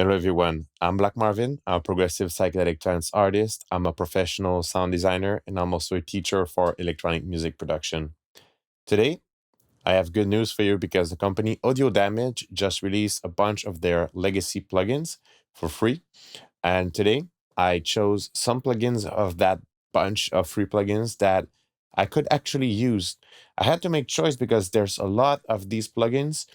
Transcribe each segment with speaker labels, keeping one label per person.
Speaker 1: Hello everyone, I'm Black Marvin. I'm a progressive psychedelic trance artist. I'm a professional sound designer, and I'm also a teacher for electronic music production. Today, I have good news for you because the company Audio Damage just released a bunch of their legacy plugins for free. And today, I chose some plugins of that bunch of free plugins that I could actually use. I had to make choice because there's a lot of these plugins,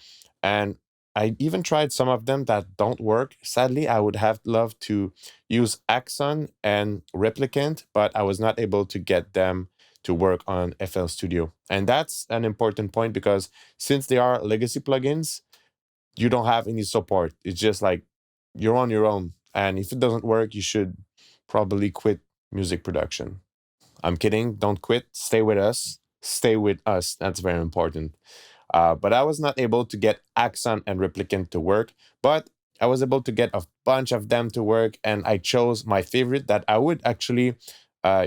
Speaker 1: and I even tried some of them that don't work. Sadly, I would have loved to use Axon and Replicant, but I was not able to get them to work on FL Studio. And that's an important point because since they are legacy plugins, you don't have any support. It's just like you're on your own. And if it doesn't work, you should probably quit music production. I'm kidding. Don't quit. Stay with us. Stay with us. That's very important. But I was not able to get Axon and Replicant to work, but I was able to get a bunch of them to work. And I chose my favorite that I would actually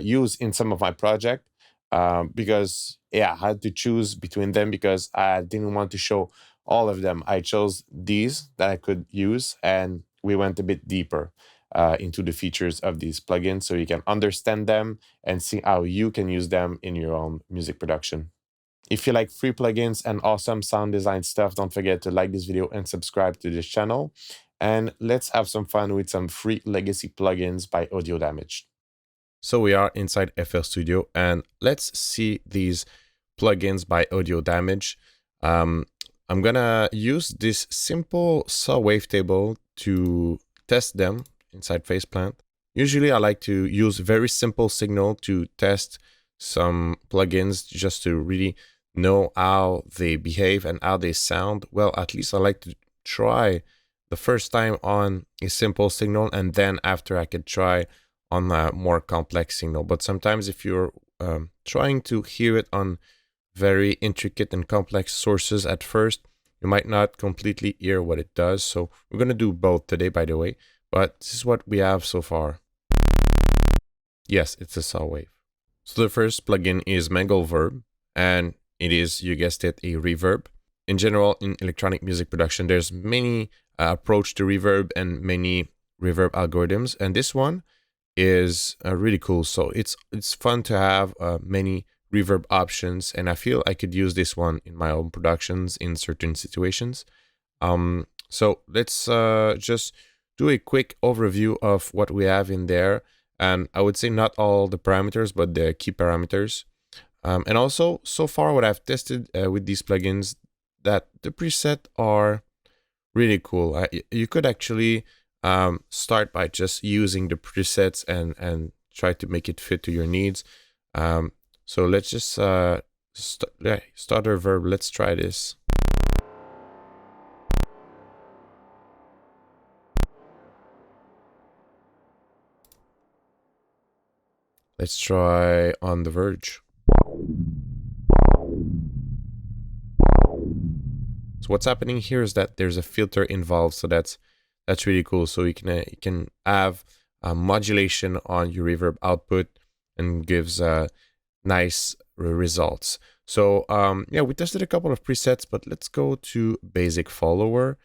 Speaker 1: use in some of my project because, yeah, I had to choose between them because I didn't want to show all of them. I chose these that I could use, and we went a bit deeper into the features of these plugins so you can understand them and see how you can use them in your own music production. If you like free plugins and awesome sound design stuff, don't forget to like this video and subscribe to this channel. And let's have some fun with some free legacy plugins by Audio Damage. So we are inside FL Studio, and let's see these plugins by Audio Damage. I'm gonna use this simple saw wavetable to test them inside Faceplant. Usually I like to use very simple signal to test some plugins just to really know how they behave and how they sound. Well, at least I like to try the first time on a simple signal, and then after I could try on a more complex signal. But sometimes if you're trying to hear it on very intricate and complex sources at first, you might not completely hear what it does. So we're going to do both today, by the way. But this is what we have so far. Yes, it's a saw wave. So the first plugin is Mangleverb, and it is, you guessed it, a reverb. In general, in electronic music production, there's many approach to reverb and many reverb algorithms, and this one is really cool. So it's fun to have many reverb options, and I feel I could use this one in my own productions in certain situations. So let's just do a quick overview of what we have in there. And I would say not all the parameters, but the key parameters. And also, so far what I've tested with these plugins, that the preset are really cool. You could actually start by just using the presets and try to make it fit to your needs. So let's just start our verb. Let's try this. Let's try On the Verge. So what's happening here is that there's a filter involved, so that's really cool. So you can have modulation on your reverb output and gives nice results. So yeah, we tested a couple of presets, but let's go to Basic Follower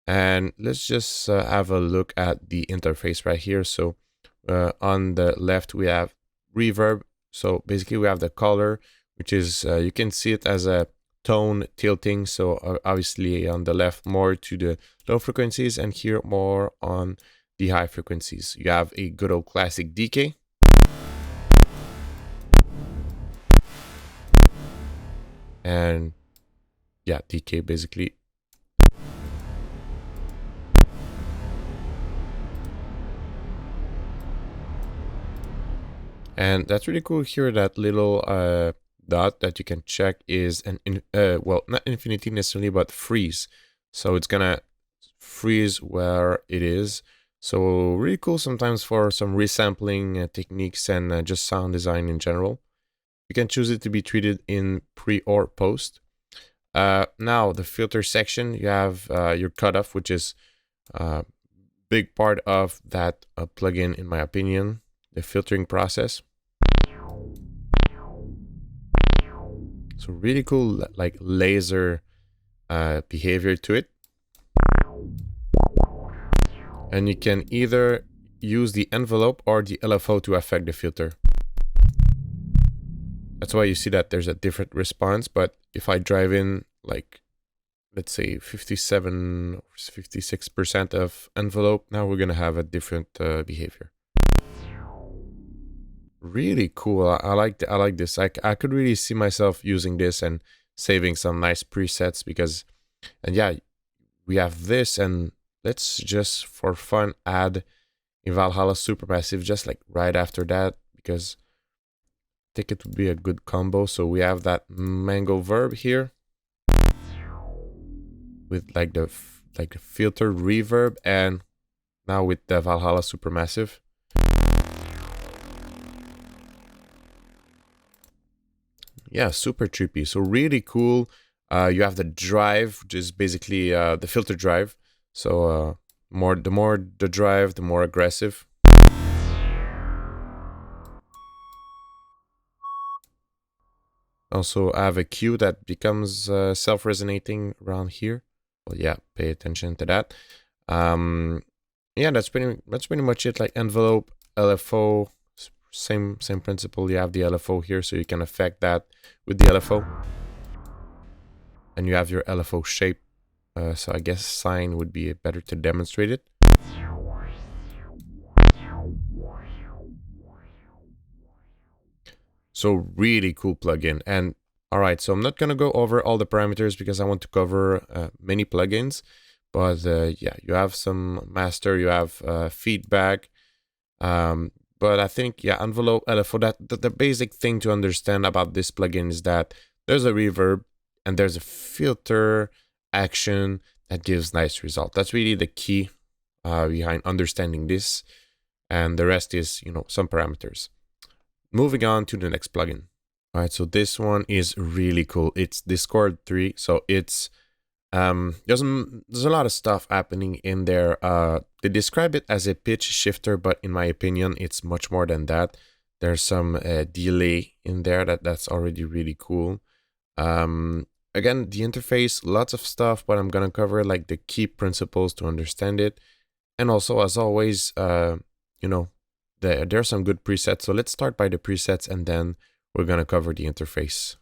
Speaker 1: and let's just have a look at the interface right here. So on the left we have reverb. So basically we have the color, which is you can see it as a tone tilting. So obviously on the left more to the low frequencies, and here more on the high frequencies. You have a good old classic decay. And yeah, decay basically. And that's really cool here. That little dot that you can check is an well, not infinity necessarily, but freeze. So it's gonna freeze where it is. So really cool sometimes for some resampling techniques and just sound design in general. You can choose it to be treated in pre or post. Now the filter section, you have your cutoff, which is a big part of that plugin in my opinion, the filtering process. So really cool, like laser behavior to it. And you can either use the envelope or the LFO to affect the filter. That's why you see that there's a different response. But if I drive in like, let's say 57 or 56% of envelope, now we're gonna have a different behavior. Really cool. I like this. I could really see myself using this and saving some nice presets because, and yeah, we have this, and let's just for fun add a Valhalla Supermassive just like right after that, because I think it would be a good combo. So we have that Mangleverb here with like the filter reverb, and now with the Valhalla Supermassive. Yeah, super trippy. So really cool. You have the drive, which is basically the filter drive. So the more the drive, the more aggressive. Also, I have a cue that becomes self-resonating around here. Well, yeah, pay attention to that. Yeah, that's pretty much it. Like envelope, LFO, same principle. You have the LFO here, so you can affect that with the LFO. And you have your LFO shape. So I guess sine would be better to demonstrate it. So really cool plugin. And all right, so I'm not gonna go over all the parameters because I want to cover many plugins. But yeah, you have some master, you have feedback. But I think, yeah, envelope, LFO, the basic thing to understand about this plugin is that there's a reverb and there's a filter action that gives nice result. That's really the key behind understanding this. And the rest is, you know, some parameters. Moving on to the next plugin. All right, so this one is really cool. It's Discord 3. So it's there's a lot of stuff happening in there. They describe it as a pitch shifter, but in my opinion, it's much more than that. There's some delay in there that's already really cool. Again, the interface, lots of stuff, but I'm gonna cover like the key principles to understand it. And also, as always, you know, there's some good presets. So let's start by the presets, and then we're gonna cover the interface.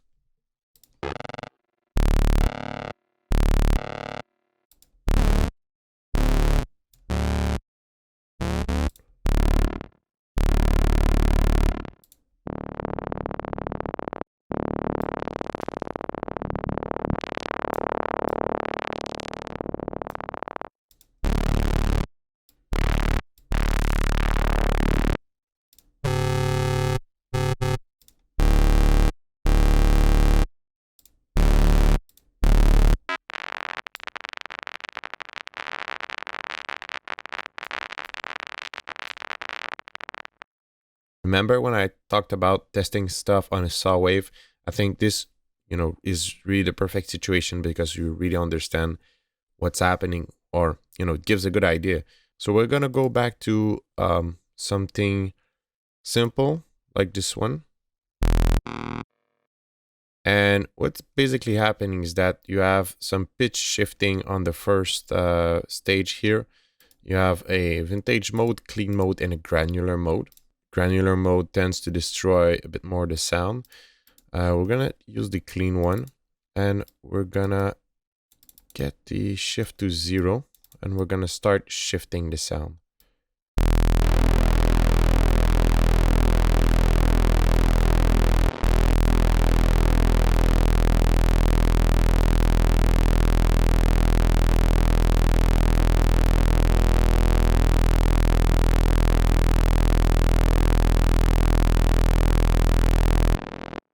Speaker 1: Remember when I talked about testing stuff on a saw wave? I think this, you know, is really the perfect situation because you really understand what's happening, or, you know, it gives a good idea. So we're gonna go back to something simple like this one. And what's basically happening is that you have some pitch shifting on the first stage here. You have a vintage mode, clean mode, and a granular mode. Granular mode tends to destroy a bit more the sound. We're gonna use the clean one, and we're gonna get the shift to 0, and we're gonna start shifting the sound.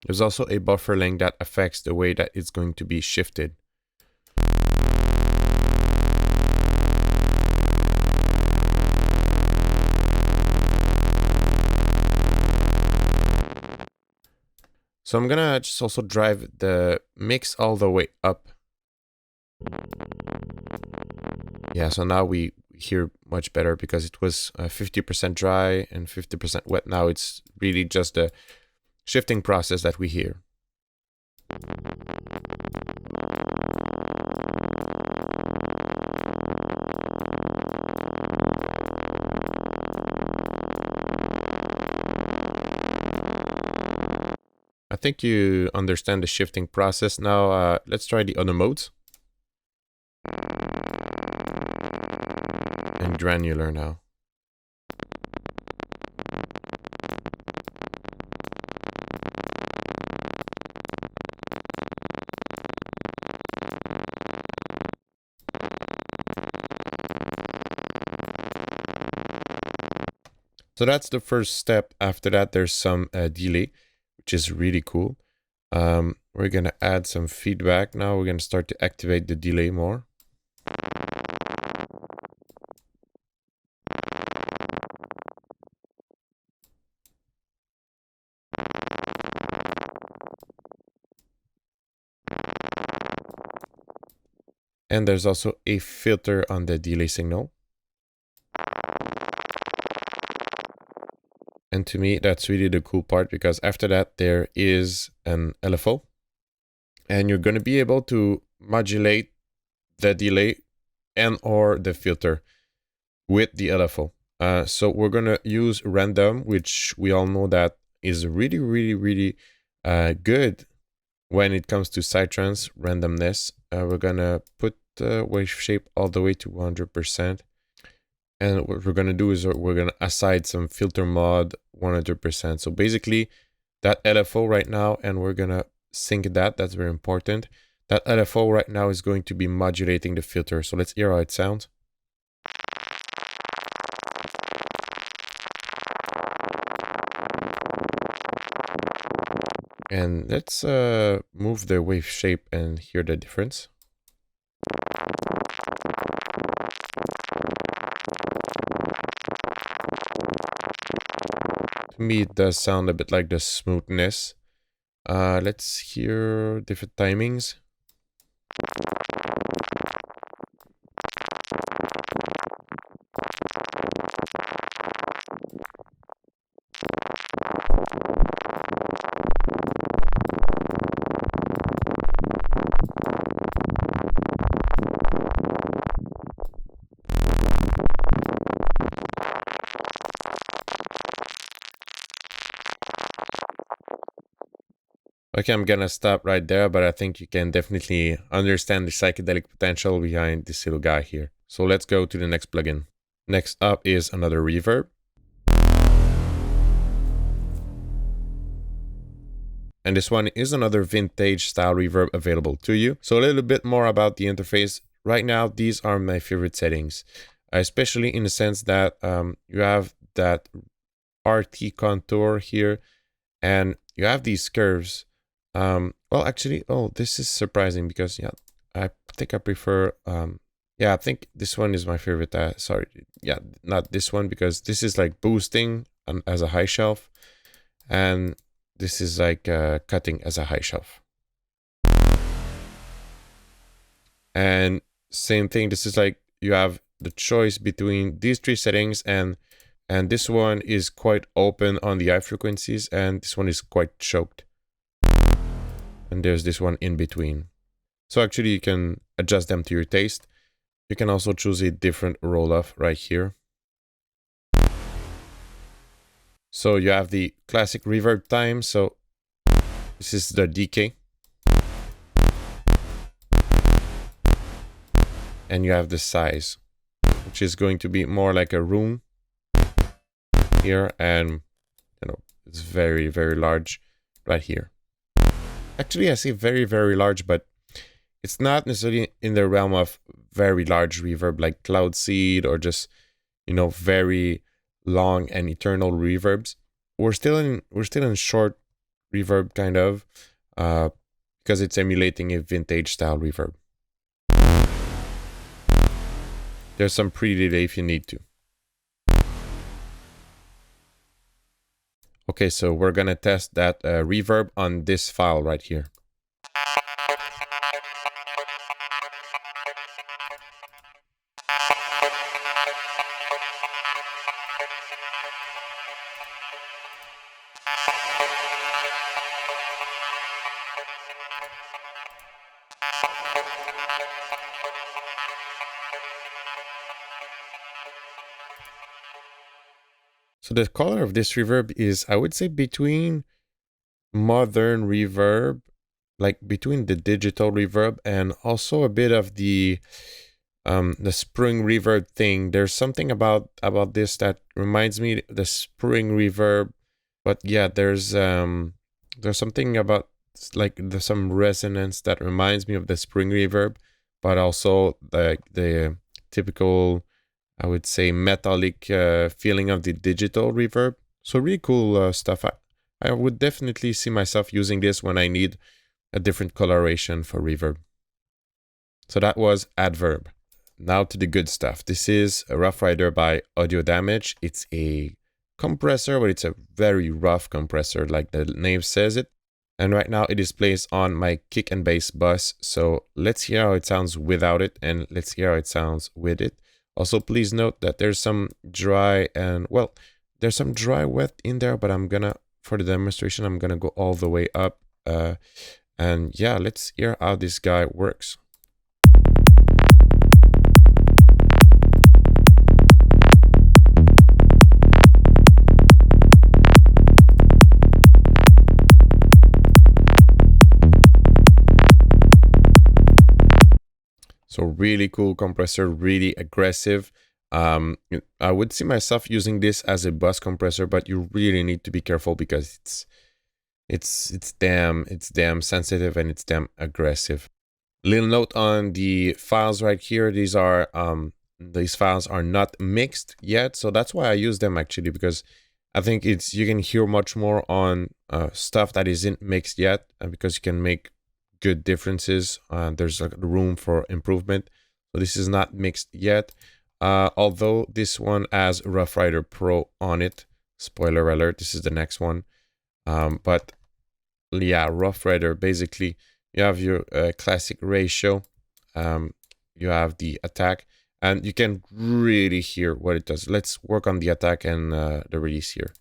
Speaker 1: There's also a buffer length that affects the way that it's going to be shifted. So I'm gonna just also drive the mix all the way up. Yeah, so now we hear much better because it was 50% dry and 50% wet. Now it's really just the shifting process that we hear. think you understand the shifting process. Now, let's try the other modes. And granular now. So that's the first step. After that, there's some delay, which is really cool. We're going to add some feedback. Now we're going to start to activate the delay more. And there's also a filter on the delay signal. And to me, that's really the cool part, because after that, there is an LFO. And you're going to be able to modulate the delay and or the filter with the LFO. So we're going to use random, which we all know that is really good when it comes to sidetrans randomness. We're going to put the wave shape all the way to 100%. And what we're going to do is we're going to assign some filter mod 100%. So basically that LFO right now, and we're going to sync that. That's very important. That LFO right now is going to be modulating the filter. So let's hear how it sounds. And let's move the wave shape and hear the difference. To me, it does sound a bit like the smoothness. Let's hear different timings. Okay, I'm gonna stop right there, but I think you can definitely understand the psychedelic potential behind this little guy here. So let's go to the next plugin. Next up is another reverb. And this one is another vintage style reverb available to you. So a little bit more about the interface. Right now, these are my favorite settings, especially in the sense that you have that RT contour here, and you have these curves. Well, actually, oh, this is surprising because, yeah, I think I prefer, yeah, I think this one is my favorite. Sorry, yeah, not this one, because this is like boosting as a high shelf, and this is like cutting as a high shelf. And same thing, this is like you have the choice between these three settings, and this one is quite open on the high frequencies, and this one is quite choked. And there's this one in between. So actually you can adjust them to your taste. You can also choose a different roll-off right here. So you have the classic reverb time. So this is the decay. And you have the size, which is going to be more like a room here. And, you know, it's very large right here. Actually, I say very large, but it's not necessarily in the realm of very large reverb like Cloud Seed or just, you know, very long and eternal reverbs. We're still in short reverb kind of, because it's emulating a vintage style reverb. There's some pre-delay if you need to. Okay, so we're gonna test that reverb on this file right here. So the color of this reverb is, I would say, between modern reverb, like between the digital reverb and also a bit of the spring reverb thing. There's something about this that reminds me the spring reverb, but yeah, there's something about like there's some resonance that reminds me of the spring reverb, but also the typical, I would say, metallic feeling of the digital reverb. So really cool stuff. I would definitely see myself using this when I need a different coloration for reverb. So that was Adverb. Now to the good stuff. This is a Rough Rider by Audio Damage. It's a compressor, but it's a very rough compressor, like the name says it. And right now it is placed on my kick and bass bus. So let's hear how it sounds without it, and let's hear how it sounds with it. Also, please note that there's some dry and, well, there's some dry wet in there, but for the demonstration, I'm gonna go all the way up. And yeah, let's hear how this guy works. So really cool compressor, really aggressive. I would see myself using this as a bus compressor, but you really need to be careful because it's damn sensitive and it's damn aggressive. Little note on the files right here. These files are not mixed yet, so that's why I use them actually, because I think you can hear much more on stuff that isn't mixed yet, because you can make good differences. There's like room for improvement. So this is not mixed yet, although this one has Rough Rider Pro on it. Spoiler alert, this is the next one. But yeah, Rough Rider, basically you have your classic ratio, you have the attack, and you can really hear what it does. Let's work on the attack and the release here.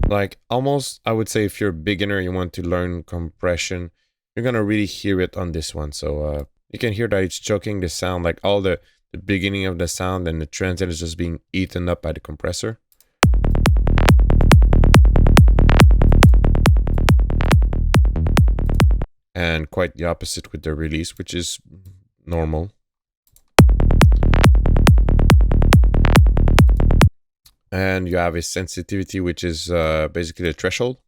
Speaker 1: Like almost, I would say, if you're a beginner, you want to learn compression, you're gonna really hear it on this one. So you can hear that it's choking the sound, like all the beginning of the sound and the transient is just being eaten up by the compressor. And quite the opposite with the release, which is normal. And you have a sensitivity, which is basically the threshold.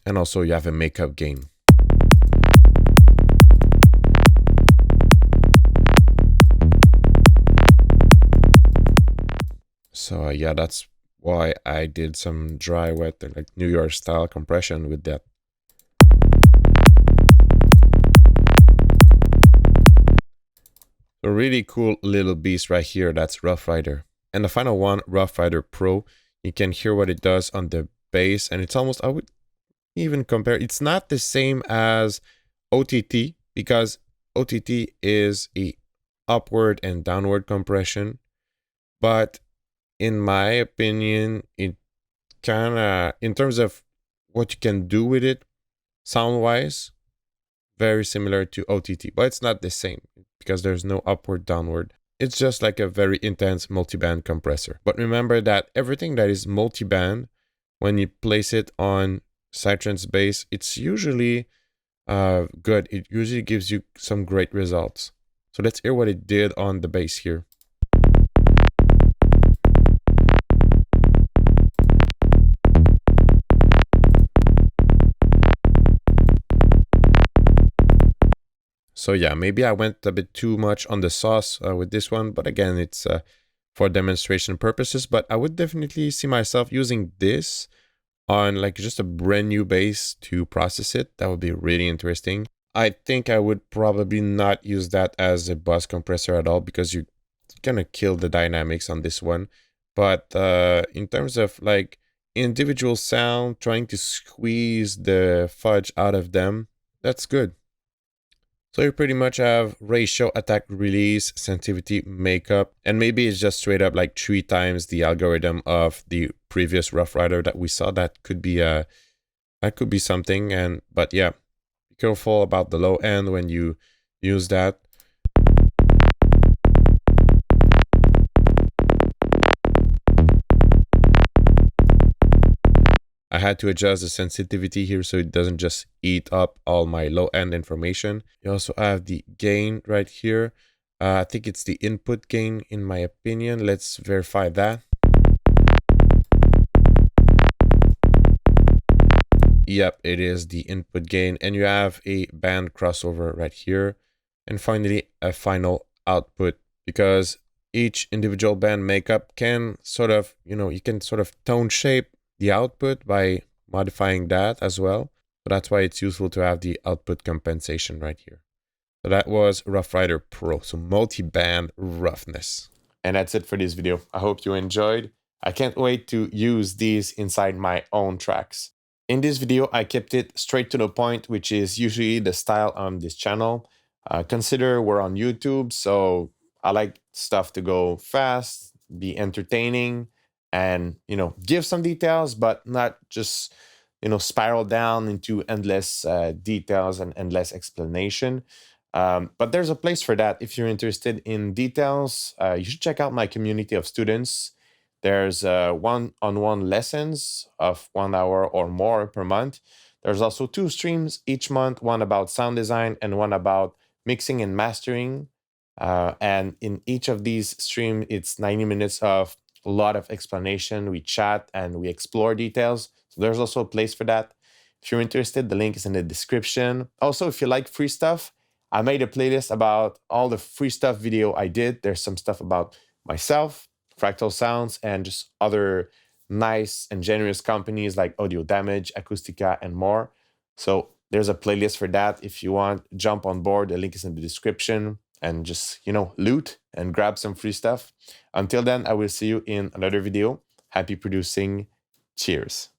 Speaker 1: And also you have a makeup gain. So yeah, that's why I did some dry wet, like New York style compression with that. A really cool little beast right here. That's Rough Rider. And the final one, Rough Rider Pro. You can hear what it does on the bass, and it's almost, I would even compare, it's not the same as OTT, because OTT is a upward and downward compression, but in my opinion, it kind of, in terms of what you can do with it sound wise, very similar to OTT, but it's not the same because there's no upward downward. It's just like a very intense multiband compressor. But remember that everything that is multiband, when you place it on sidetrans bass, it's usually good. It usually gives you some great results. So let's hear what it did on the bass here. So yeah, maybe I went a bit too much on the sauce with this one, but again, it's for demonstration purposes. But I would definitely see myself using this on like just a brand new bass to process it. That would be really interesting. I think I would probably not use that as a bus compressor at all, because you're gonna kill the dynamics on this one. But in terms of like individual sound, trying to squeeze the fudge out of them, that's good. So you pretty much have ratio, attack, release, sensitivity, makeup, and maybe it's just straight up like 3 times the algorithm of the previous Rough Rider that we saw. That could be something. But yeah, be careful about the low end when you use that. I had to adjust the sensitivity here so it doesn't just eat up all my low-end information. You also have the gain right here. I think it's the input gain in my opinion. Let's verify that. Yep, it is the input gain, and you have a band crossover right here. And finally, a final output, because each individual band makeup can sort of, you can sort of tone shape the output by modifying that as well. So that's why it's useful to have the output compensation right here. So that was Rough Rider Pro, so multi-band roughness. And that's it for this video. I hope you enjoyed. I can't wait to use these inside my own tracks. In this video, I kept it straight to the point, which is usually the style on this channel. Consider we're on YouTube, so I like stuff to go fast, be entertaining, and give some details, but not just spiral down into endless details and endless explanation. But there's a place for that. If you're interested in details, you should check out my community of students. There's one-on-one lessons of 1 hour or more per month. There's also 2 streams each month, one about sound design and one about mixing and mastering. And in each of these streams, it's 90 minutes of a lot of explanation. We chat and we explore details. So there's also a place for that. If you're interested, the link is in the description. Also, if you like free stuff, I made a playlist about all the free stuff video I did. There's some stuff about myself, Fractal Sounds, and just other nice and generous companies like Audio Damage, Acoustica, and more. So there's a playlist for that. If you want, jump on board. The link is in the description, and just, loot and grab some free stuff. Until then, I will see you in another video. Happy producing. Cheers.